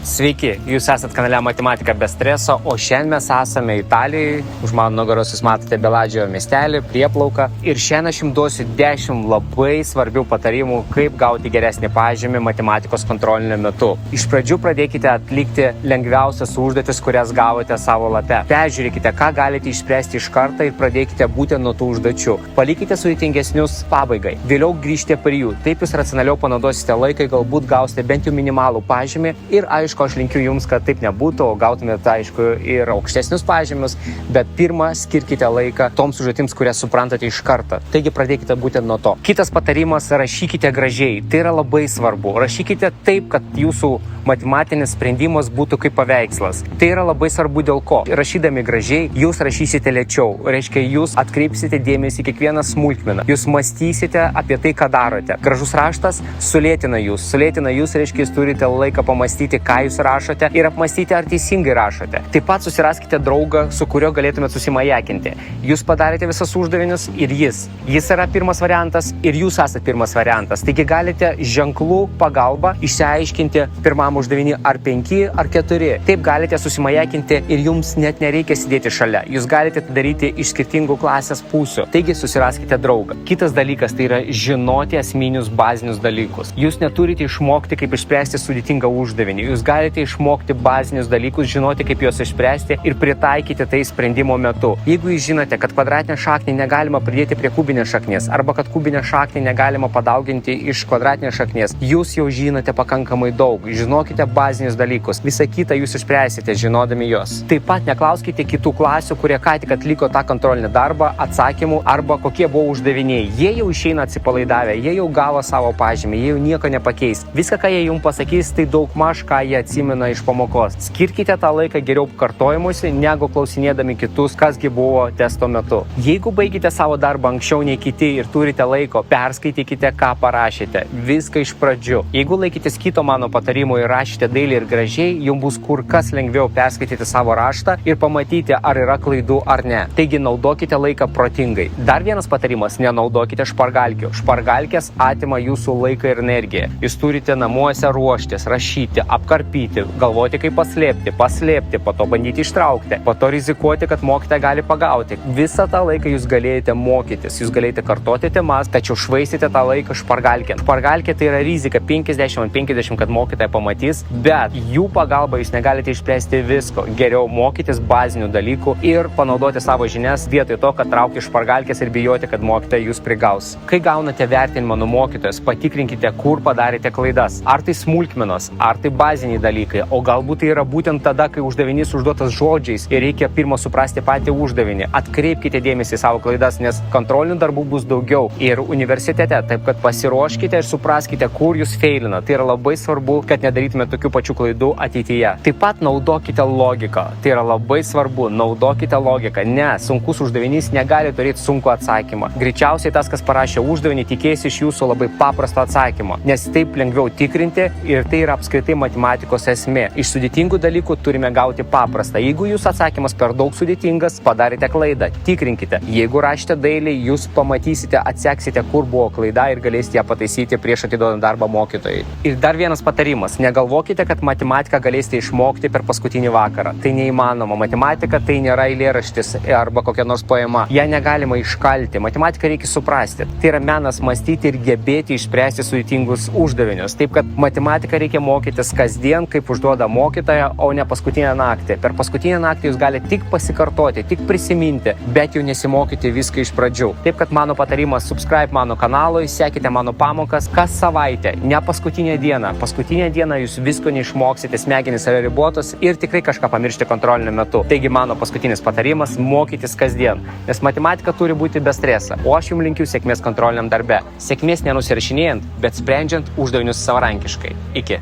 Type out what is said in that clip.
Sveiki, jūs esat kanale Matematika be streso, o šiandien mes esame Italijoje. Už mano nugaros jūs matote Beladžio miestelį, prieplauką. Ir šiandien aš jums duosiu 10 labai svarbių patarimų, kaip gauti geresnį pažymį matematikos kontrolinio metu. Iš pradžių pradėkite atlikti lengviausias užduotis, kurias gavote savo lape. Peržiūrėkite, ką galite išspręsti iš karto ir pradėkite būtent nuo tų užduočių. Palikite sudėtingesnius pabaigai. Vėliau grįžte prie jų. Taip jūs racionaliau panaudosite laiką, galbūt gausite bent jau minimalų pažymį. Ir aišku, aš linkiu jums, kad taip nebūtų, o gautumėte aišku ir aukštesnius pažymius, bet pirmą skirkite laiką toms užduotims, kurias suprantate iš karto. Taigi pradėkite būtent nuo to. Kitas patarimas - rašykite gražiai. Tai yra labai svarbu. Rašykite taip, kad jūsų matematinis sprendimas būtų kaip paveikslas. Tai yra labai svarbu dėl ko. Rašydami gražiai, jūs rašysite lėčiau. Reiškia, jūs atkreipsite dėmesį į kiekvieną smulkmeną. Jūs mąstysite apie tai, ką darote. Gražus raštas sulėtina jūs. Sulėtina jūs, reiškia, jūs turite laiką pamastyti, ką jūs rašote ir apmastyti, ar teisingai rašote. Taip pat susiraskite draugą, su kuriuo galėtumėte susimajakinti. Jūs padarėte visas uždavinius ir jis. Jis yra pirmas variantas ir jūs esate pirmas variantas. Taigi galite ženklų pagalba išsiaiškinti pirmam uždavinį ar 5 ar 4. Taip galite susimajakinti ir jums net nereikia sėdėti šalia. Jūs galite tai daryti iš skirtingų klasės pusių. Taigi susiraskite draugą. Kitas dalykas tai yra žinoti esminius bazinius dalykus. Jūs neturite išmokti, kaip išspręsti sudėtingą uždavinį. Jūs galite išmokti bazinius dalykus, žinoti, kaip juos išspręsti ir pritaikyti tai sprendimo metu. Jeigu jūs žinote, kad kvadratinę šaknį negalima pridėti prie kubinės šaknies arba kad kubinę šaknį negalima padauginti iš kvadratinės šaknies, jūs jau žinote pakankamai daug. Žinokite bazinius dalykus. Visą kitą jūs išspręsite, žinodami juos. Taip pat neklauskite kitų klasių, kurie ką tik atliko tą kontrolinį darbą, atsakymų arba kokie buvo uždaviniai. Jie jau išeina atsipalaidavę, jie jau gavo savo pažymį, jie jau nieko nepakeis. Viską, ką jie jums pasakys, tai daugmaž, ką jie atsimena iš pamokos. Skirkite tą laiką geriau kartojimuisi, negu klausinėdami kitus, kasgi buvo testo metu. Jeigu baigite savo darbą anksčiau nei kiti ir turite laiko, perskaitykite, ką parašėte. Viską iš pradžių. Jeigu laikytės kito mano patarimo ir rašyti dailiai ir gražiai, jums bus kur kas lengviau perskaityti savo raštą ir pamatyti, ar yra klaidų ar ne. Taigi naudokite laiką protingai. Dar vienas patarimas - nenaudokite špargalkių. Špargalkės atima jūsų laiką ir energiją. Jūs turite namuose ruoštis, rašyti, apkarpyti, galvoti, kaip paslėpti, po to bandyti ištraukti, po to rizikuoti, kad mokytoja gali pagauti. Visą tą laiką jūs galėjote mokytis, jūs galėjote kartoti temas, tačiau švaistėte tą laiką špargalkėn. Špargalkė tai yra rizika 50/50, kad mokytoja pamatys, bet jų pagalba jūs negalite išspręsti visko. Geriau mokytis bazinių dalykų ir panaudoti savo žinias vietoj to, kad traukti špargalkės ir bijoti, kad mokytoja jūs prigaus. Kai gaunate vertinimą nuo mokytojos, patikrinkite, kur padarėte klaidas. Ar tai smulkmenos, ar tai baziniai dalykai, o galbūt tai yra būtent tada, kai uždavinys užduotas žodžiais ir reikia pirmą suprasti patį uždavinį. Atkreipkite dėmesį į savo klaidas, nes kontrolinių darbų bus daugiau ir universitete, taip kad pasiruoškite ir supraskite, kur jūs feilina. Tai yra labai svarbu, kad nedarytumėte tokių pačių klaidų ateityje. Taip pat naudokite logiką. Tai yra labai svarbu, naudokite logiką. Ne, sunkus uždavinys negali turėti sunkų atsakymą. Greičiausiai tas, kas parašė uždavinį, tikės iš jūsų labai paprasto atsakymo, nes taip lengviau tikrinti ir tai yra apskritai matematikos esmė. Iš sudėtingų dalykų turime gauti paprastą. Jeigu jūsų atsakymas per daug sudėtingas, padarėte klaidą, tikrinkite. Jeigu rašite dailiai, jūs pamatysite, atseksite, kur buvo klaida ir galėsite ją pataisyti prieš atiduodant darbą mokytojai. Ir dar vienas patarimas. Negalvokite, kad matematiką galėsite išmokti per paskutinį vakarą. Tai neįmanoma. Matematika tai nėra eilėraštis arba kokia nors poema. Ją negalima iškalti. Matematiką reikia suprasti. Tai yra menas mąstyti ir gebėti išspręsti sudėtingus uždavinius. Taip kad matematiką reikia mokytis kasdien, kaip užduoda mokytoja, o ne paskutinę naktį. Per paskutinę naktį jūs galite tik pasikartoti, tik prisiminti, bet jau nesimokyti viską iš pradžių. Taip kad mano patarimas - subscribe mano kanalui, sekite mano pamokas kas savaitę, ne paskutinę dieną. Paskutinę dieną jūs visko neišmoksite, smegenys yra ribotos ir tikrai kažką pamiršti kontroliniu metu. Taigi mano paskutinis patarimas - mokytis kasdien, nes matematika turi būti be streso. O aš jums linkiu sėkmės kontroliniam darbe. Sėkmės nenusirašinėjant, bet sprendžiant uždavinius savarankiškai. Iki.